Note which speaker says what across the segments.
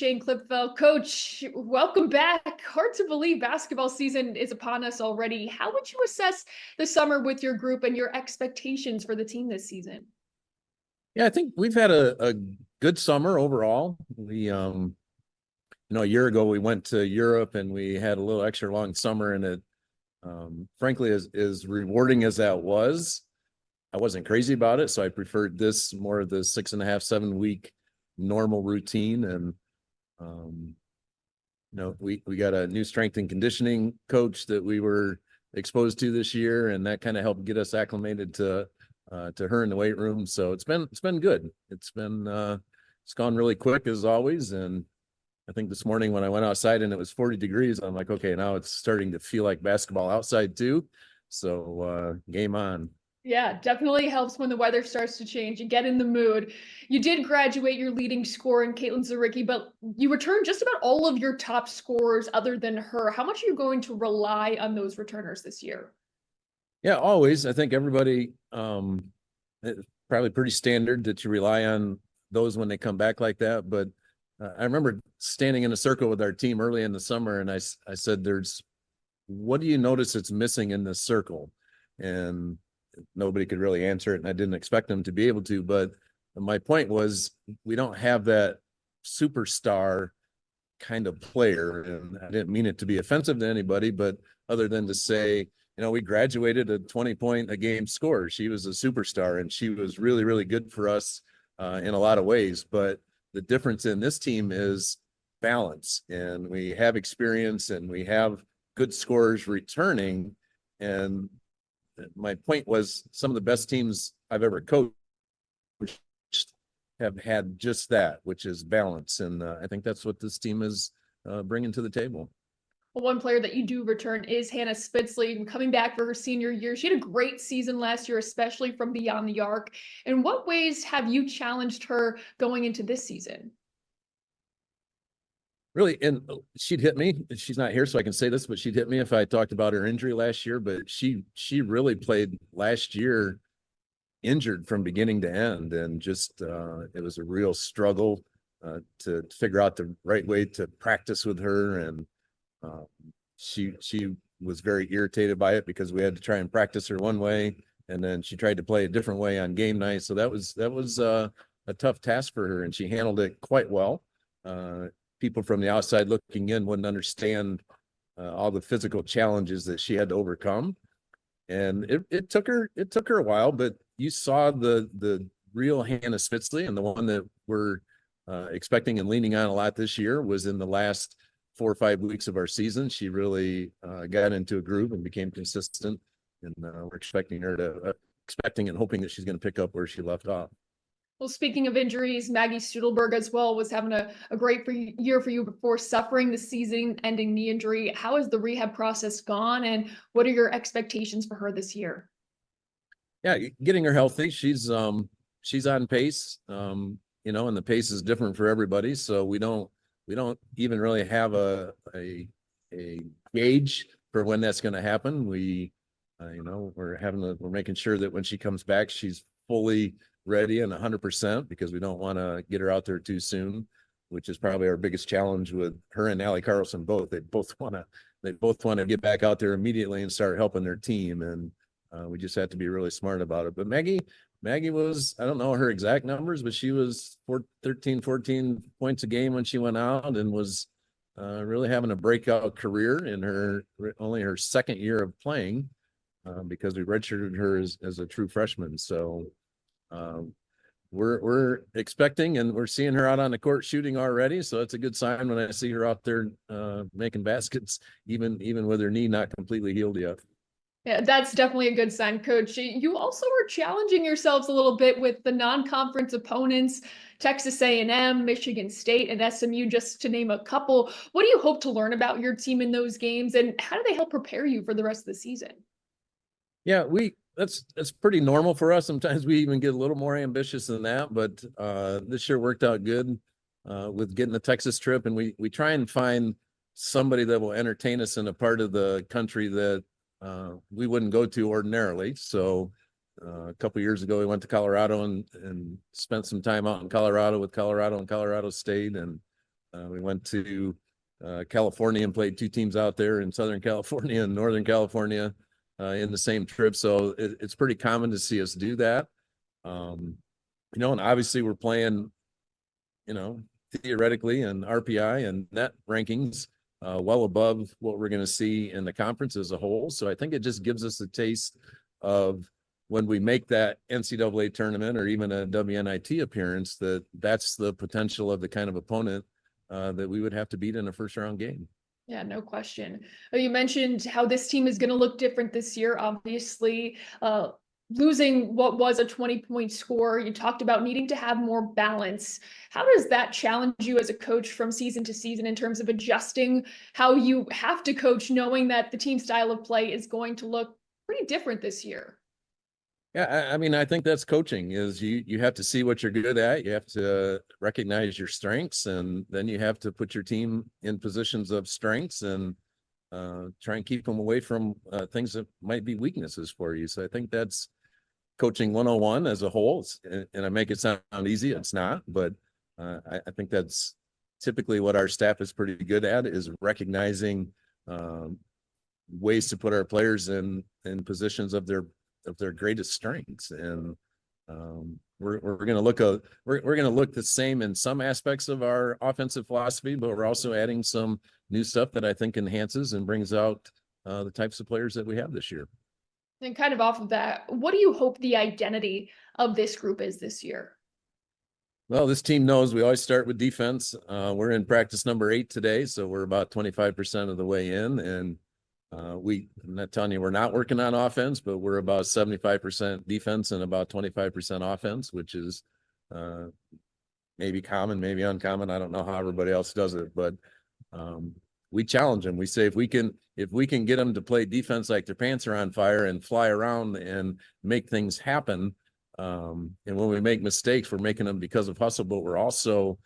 Speaker 1: Jane Clipfeld. Coach, welcome back. Hard to believe basketball season is upon us already. How would you assess the summer with your group and your expectations for the team this season?
Speaker 2: Yeah, I think we've had a good summer overall. A year ago we went to Europe and we had a little extra long summer, and it, frankly, as rewarding as that was, I wasn't crazy about it. So I preferred this more of the 6.5, 7 week normal routine. And, we got a new strength and conditioning coach that we were exposed to this year, and that kind of helped get us acclimated to her in the weight room. So it's been good. It's gone really quick as always. And I think this morning when I went outside and it was 40 degrees, I'm like, okay, now it's starting to feel like basketball outside too. So game on.
Speaker 1: Yeah, definitely helps when the weather starts to change and get in the mood. You did graduate your leading scorer in Caitlin Zaricki, but you returned just about all of your top scorers other than her. How much are you going to rely on those returners this year?
Speaker 2: Yeah, always. I think everybody, it's probably pretty standard that you rely on those when they come back like that. But I remember standing in a circle with our team early in the summer, and I said, what do you notice it's missing in this circle? And nobody could really answer it, and I didn't expect them to be able to. But my point was, we don't have that superstar kind of player. And I didn't mean it to be offensive to anybody, but other than to say, we graduated a 20-point a game scorer. She was a superstar, and she was really, really good for us in a lot of ways. But the difference in this team is balance, and we have experience, and we have good scorers returning. And my point was, some of the best teams I've ever coached have had just that, which is balance. And I think that's what this team is bringing to the table.
Speaker 1: Well, one player that you do return is Hannah Spitzley, coming back for her senior year. She had a great season last year, especially from beyond the arc. In what ways have you challenged her going into this season?
Speaker 2: Really, and she'd hit me. She's not here, so I can say this, but she'd hit me if I talked about her injury last year. But she really played last year injured from beginning to end, and just it was a real struggle to figure out the right way to practice with her. And she was very irritated by it because we had to try and practice her one way, and then she tried to play a different way on game night. So that was a tough task for her, and she handled it quite well. People from the outside looking in wouldn't understand all the physical challenges that she had to overcome. And it took her a while, but you saw the real Hannah Spitzley, and the one that we're expecting and leaning on a lot this year was in the last 4 or 5 weeks of our season. She really got into a groove and became consistent, and we're expecting and hoping that she's going to pick up where she left off.
Speaker 1: Well, speaking of injuries, Maggie Studelberg as well was having a great year for you before suffering the season-ending knee injury. How has the rehab process gone, and what are your expectations for her this year?
Speaker 2: Yeah, getting her healthy. She's on pace, and the pace is different for everybody. So we don't even really have a gauge for when that's going to happen. We're making sure that when she comes back, she's fully ready and 100%, because we don't want to get her out there too soon, which is probably our biggest challenge with her and Allie Carlson both. They both want to get back out there immediately and start helping their team. And we just have to be really smart about it. But Maggie was, I don't know her exact numbers, but she was 13, 14 points a game when she went out, and was really having a breakout career in only her second year of playing, because we redshirted her as a true freshman. So we're expecting, and we're seeing her out on the court shooting already. So it's a good sign when I see her out there making baskets, even with her knee not completely healed yet.
Speaker 1: Yeah, that's definitely a good sign, Coach. You also were challenging yourselves a little bit with the non-conference opponents, Texas A&M, Michigan State, and SMU, just to name a couple. What do you hope to learn about your team in those games, and how do they help prepare you for the rest of the season?
Speaker 2: Yeah, that's pretty normal for us. Sometimes we even get a little more ambitious than that, but this year worked out good with getting the Texas trip, and we try and find somebody that will entertain us in a part of the country that we wouldn't go to ordinarily. So a couple of years ago, we went to Colorado and spent some time out in Colorado with Colorado and Colorado State, and We went to California and played two teams out there in Southern California and Northern California in the same trip. So it's pretty common to see us do that. And obviously we're playing, theoretically and RPI and net rankings well above what we're going to see in the conference as a whole. So I think it just gives us a taste of when we make that NCAA tournament or even a WNIT appearance, that's the potential of the kind of opponent that we would have to beat in a first round game.
Speaker 1: Yeah, no question. You mentioned how this team is going to look different this year, obviously. Losing what was a 20-point score, you talked about needing to have more balance. How does that challenge you as a coach from season to season in terms of adjusting how you have to coach, knowing that the team style of play is going to look pretty different this year?
Speaker 2: Yeah, I mean, I think that's coaching is you have to see what you're good at. You have to recognize your strengths, and then you have to put your team in positions of strengths and try and keep them away from things that might be weaknesses for you. So I think that's coaching 101 as a whole. And I make it sound easy. It's not, but I think that's typically what our staff is pretty good at, is recognizing ways to put our players in positions of their greatest strengths. And we're going to look we're going to look the same in some aspects of our offensive philosophy, but we're also adding some new stuff that I think enhances and brings out the types of players that we have this year.
Speaker 1: And kind of off of that, what do you hope the identity of this group is this year?
Speaker 2: Well, this team knows we always start with defense. We're in practice number 8 today, so we're about 25% of the way in. And I'm not telling you we're not working on offense, but we're about 75% defense and about 25% offense, which is maybe common, maybe uncommon. I don't know how everybody else does it, but we challenge them. We say if we can get them to play defense like their pants are on fire and fly around and make things happen. And when we make mistakes, we're making them because of hustle, but we're also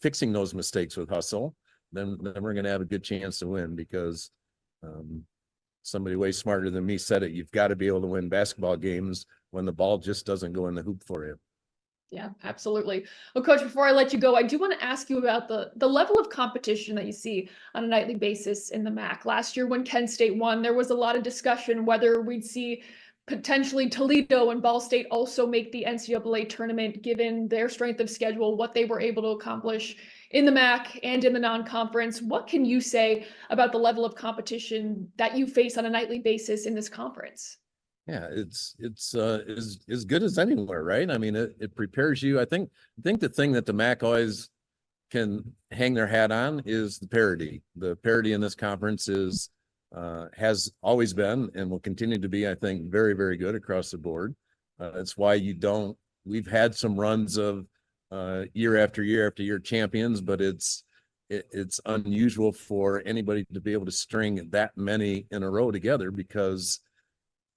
Speaker 2: fixing those mistakes with hustle. Then we're going to have a good chance to win, because somebody way smarter than me said it. You've got to be able to win basketball games when the ball just doesn't go in the hoop for you.
Speaker 1: Yeah, absolutely. Well, Coach, before I let you go, I do want to ask you about the level of competition that you see on a nightly basis in the MAC. Last year when Kent State won, there was a lot of discussion whether we'd see potentially Toledo and Ball State also make the NCAA tournament, given their strength of schedule, what they were able to accomplish in the MAC and in the non-conference. What can you say about the level of competition that you face on a nightly basis in this conference?
Speaker 2: Yeah, it's as good as anywhere, right? I mean, it prepares you. I think the thing that the MAC always can hang their hat on is the parity. The parity in this conference has always been and will continue to be, I think, very, very good across the board. That's why we've had some runs of year after year after year champions, but it's unusual for anybody to be able to string that many in a row together because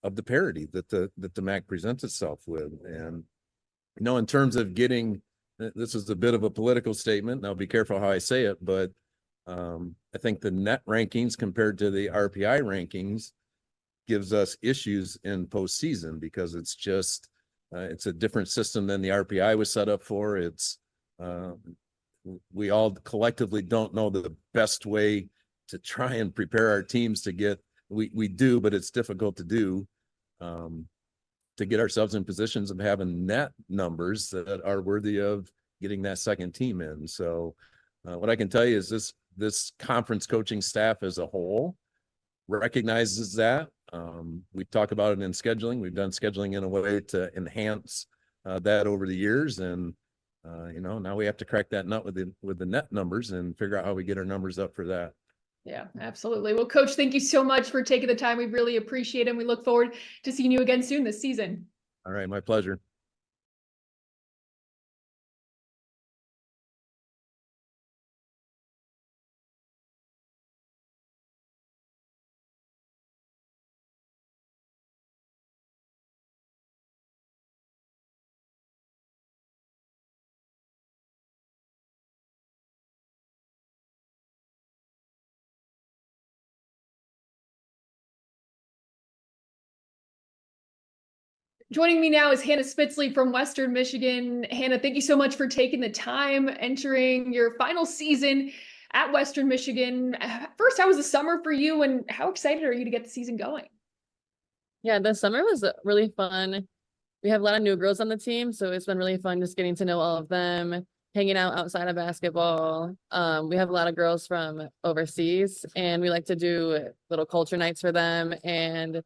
Speaker 2: of the parity that the MAC presents itself with. And in terms of getting, this is a bit of a political statement, and I'll be careful how I say it, but I think the net rankings compared to the RPI rankings gives us issues in postseason, because it's just it's a different system than the RPI was set up for. It's we all collectively don't know the best way to try and prepare our teams to get. We do, but it's difficult to do to get ourselves in positions of having net numbers that are worthy of getting that second team in. So what I can tell you is this conference coaching staff as a whole recognizes that. We talk about it in scheduling. We've done scheduling in a way to enhance that over the years. And now we have to crack that nut with the net numbers and figure out how we get our numbers up for that.
Speaker 1: Yeah, absolutely. Well, Coach, thank you so much for taking the time. We really appreciate it. And we look forward to seeing you again soon this season.
Speaker 2: All right, my pleasure.
Speaker 1: Joining me now is Hannah Spitzley from Western Michigan. Hannah, thank you so much for taking the time entering your final season at Western Michigan. First, how was the summer for you, and how excited are you to get the season going?
Speaker 3: Yeah, the summer was really fun. We have a lot of new girls on the team, so it's been really fun just getting to know all of them, hanging out outside of basketball. We have a lot of girls from overseas, and we like to do little culture nights for them, and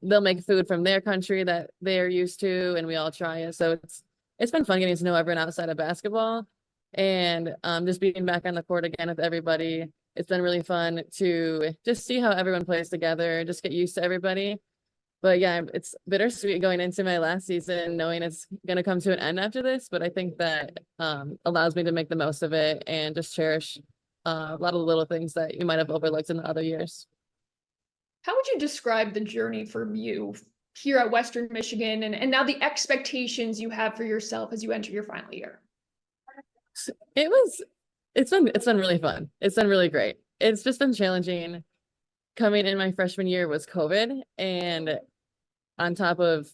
Speaker 3: they'll make food from their country that they're used to, and we all try it. So it's been fun getting to know everyone outside of basketball, and just being back on the court again with everybody. It's been really fun to just see how everyone plays together, just get used to everybody. But yeah, it's bittersweet going into my last season, knowing it's going to come to an end after this. But I think that allows me to make the most of it and just cherish a lot of the little things that you might have overlooked in the other years.
Speaker 1: How would you describe the journey for you here at Western Michigan, and now the expectations you have for yourself as you enter your final year?
Speaker 3: It's been really fun. It's been really great. It's just been challenging. Coming in my freshman year was COVID, and on top of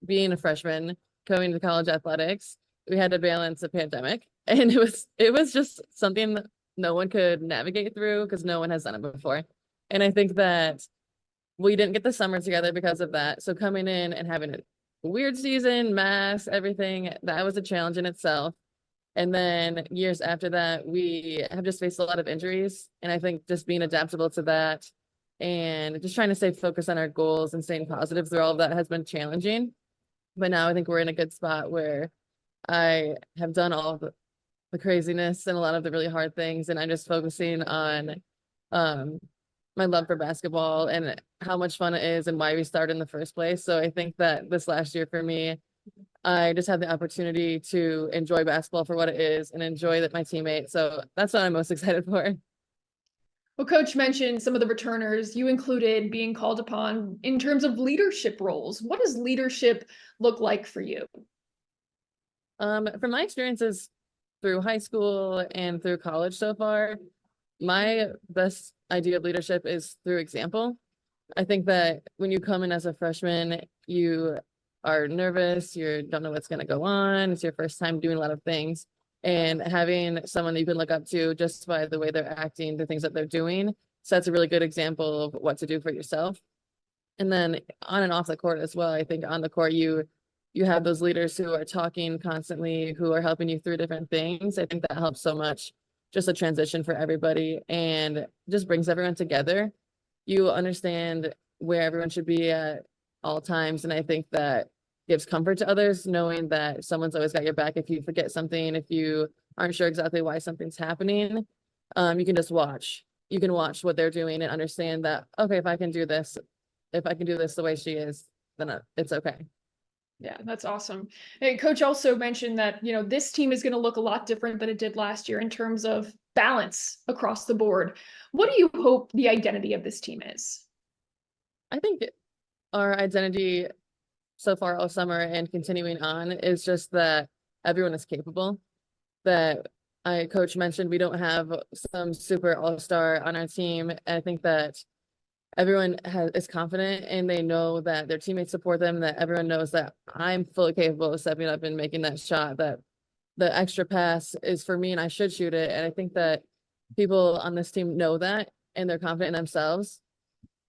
Speaker 3: being a freshman, going to college athletics, we had to balance a pandemic, and it was just something that no one could navigate through because no one has done it before. And I think that we didn't get the summer together because of that. So coming in and having a weird season, masks, everything, that was a challenge in itself. And then years after that, we have just faced a lot of injuries. And I think just being adaptable to that and just trying to stay focused on our goals and staying positive through all of that has been challenging. But now I think we're in a good spot where I have done all of the craziness and a lot of the really hard things. And I'm just focusing on my love for basketball and how much fun it is and why we started in the first place. So I think that this last year for me, I just had the opportunity to enjoy basketball for what it is and enjoy that my teammates. So that's what I'm most excited for.
Speaker 1: Well, Coach mentioned some of the returners. You included being called upon in terms of leadership roles. What does leadership look like for you?
Speaker 3: From my experiences through high school and through college so far, my best idea of leadership is through example. I think that when you come in as a freshman, you are nervous, you don't know what's going to go on. It's your first time doing a lot of things. And having someone that you can look up to just by the way they're acting, the things that they're doing, sets a really good example of what to do for yourself. And then on and off the court as well, I think on the court, you have those leaders who are talking constantly, who are helping you through different things. I think that helps so much, just a transition for everybody and just brings everyone together. You understand where everyone should be at all times. And I think that gives comfort to others, knowing that someone's always got your back. If you forget something, if you aren't sure exactly why something's happening, you can just watch. You can watch what they're doing and understand that, okay, if I can do this the way she is, then it's okay.
Speaker 1: Yeah, that's awesome. And Coach also mentioned that, this team is going to look a lot different than it did last year in terms of balance across the board. What do you hope the identity of this team is?
Speaker 3: I think our identity so far all summer and continuing on is just that everyone is capable. That Coach mentioned we don't have some super all-star on our team. I think that everyone is confident and they know that their teammates support them, that everyone knows that I'm fully capable of stepping up and making that shot, that the extra pass is for me and I should shoot it. And I think that people on this team know that and they're confident in themselves.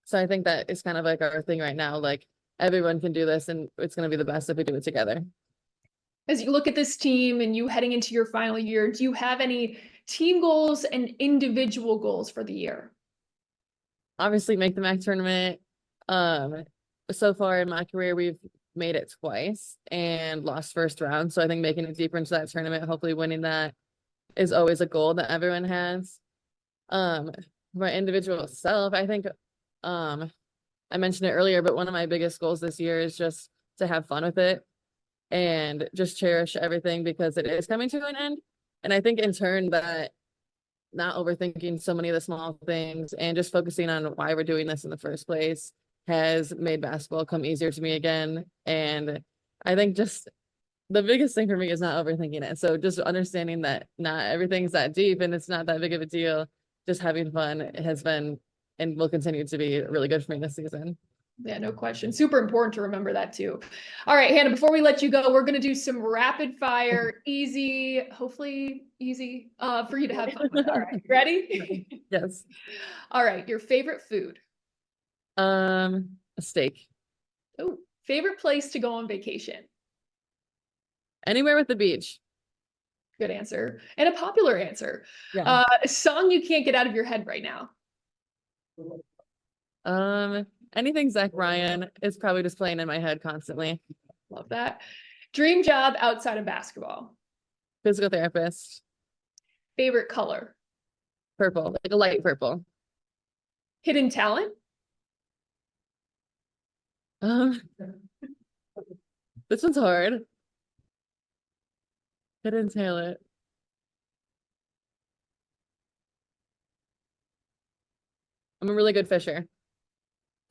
Speaker 3: So I think that is kind of like our thing right now. Like everyone can do this and it's going to be the best if we do it together.
Speaker 1: As you look at this team and you heading into your final year, do you have any team goals and individual goals for the year?
Speaker 3: Obviously make the MAC tournament. So far in my career, we've made it twice and lost first round. So I think making it deeper into that tournament, hopefully winning that, is always a goal that everyone has. My individual self, I think, I mentioned it earlier, but one of my biggest goals this year is just to have fun with it and just cherish everything because it is coming to an end. And I think in turn that not overthinking so many of the small things and just focusing on why we're doing this in the first place has made basketball come easier to me again. And I think just the biggest thing for me is not overthinking it. So just understanding that not everything's that deep and it's not that big of a deal. Just having fun has been and will continue to be really good for me this season.
Speaker 1: Yeah, no question. Super important to remember that too. All right, Hannah, before we let you go, we're going to do some rapid fire, easy, hopefully easy, for you to have fun with. All right, ready?
Speaker 3: Yes.
Speaker 1: All right, your favorite food.
Speaker 3: A steak.
Speaker 1: Oh, favorite place to go on vacation.
Speaker 3: Anywhere with the beach.
Speaker 1: Good answer. And a popular answer.
Speaker 3: Yeah.
Speaker 1: A song you can't get out of your head right now.
Speaker 3: Anything Zach Bryan is probably just playing in my head constantly.
Speaker 1: Love that. Dream job outside of basketball.
Speaker 3: Physical therapist.
Speaker 1: Favorite color.
Speaker 3: Purple, like a light purple.
Speaker 1: Hidden talent.
Speaker 3: Um, this one's hard. Hidden talent. I'm a really good fisher.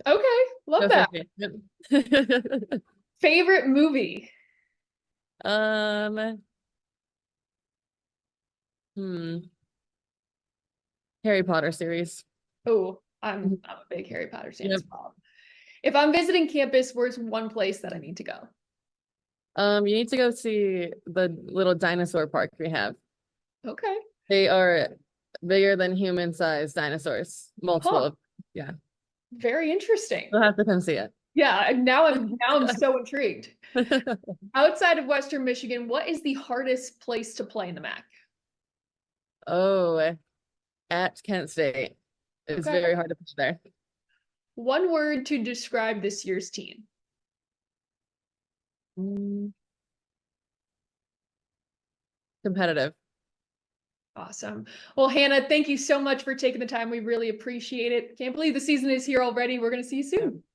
Speaker 1: Okay, love
Speaker 3: Go
Speaker 1: that.
Speaker 3: fishing. Yep.
Speaker 1: Favorite movie.
Speaker 3: Um, Harry Potter series.
Speaker 1: Oh, I'm a big Harry Potter fan as
Speaker 3: Yep.
Speaker 1: well. If I'm visiting campus, where's one place that I need to go?
Speaker 3: You need to go see the little dinosaur park we have.
Speaker 1: Okay.
Speaker 3: They are bigger than human-sized dinosaurs. Multiple.
Speaker 1: Huh.
Speaker 3: Yeah.
Speaker 1: Very interesting.
Speaker 3: You'll have to come see it.
Speaker 1: Yeah, and now I'm so intrigued. Outside of Western Michigan, what is the hardest place to play in the MAC?
Speaker 3: Oh, at Kent State. It's
Speaker 1: Okay.
Speaker 3: very hard to pitch there.
Speaker 1: One word to describe this year's team.
Speaker 3: Competitive.
Speaker 1: Awesome. Well, Hannah, thank you so much for taking the time. We really appreciate it. Can't believe the season is here already. We're going to see you soon.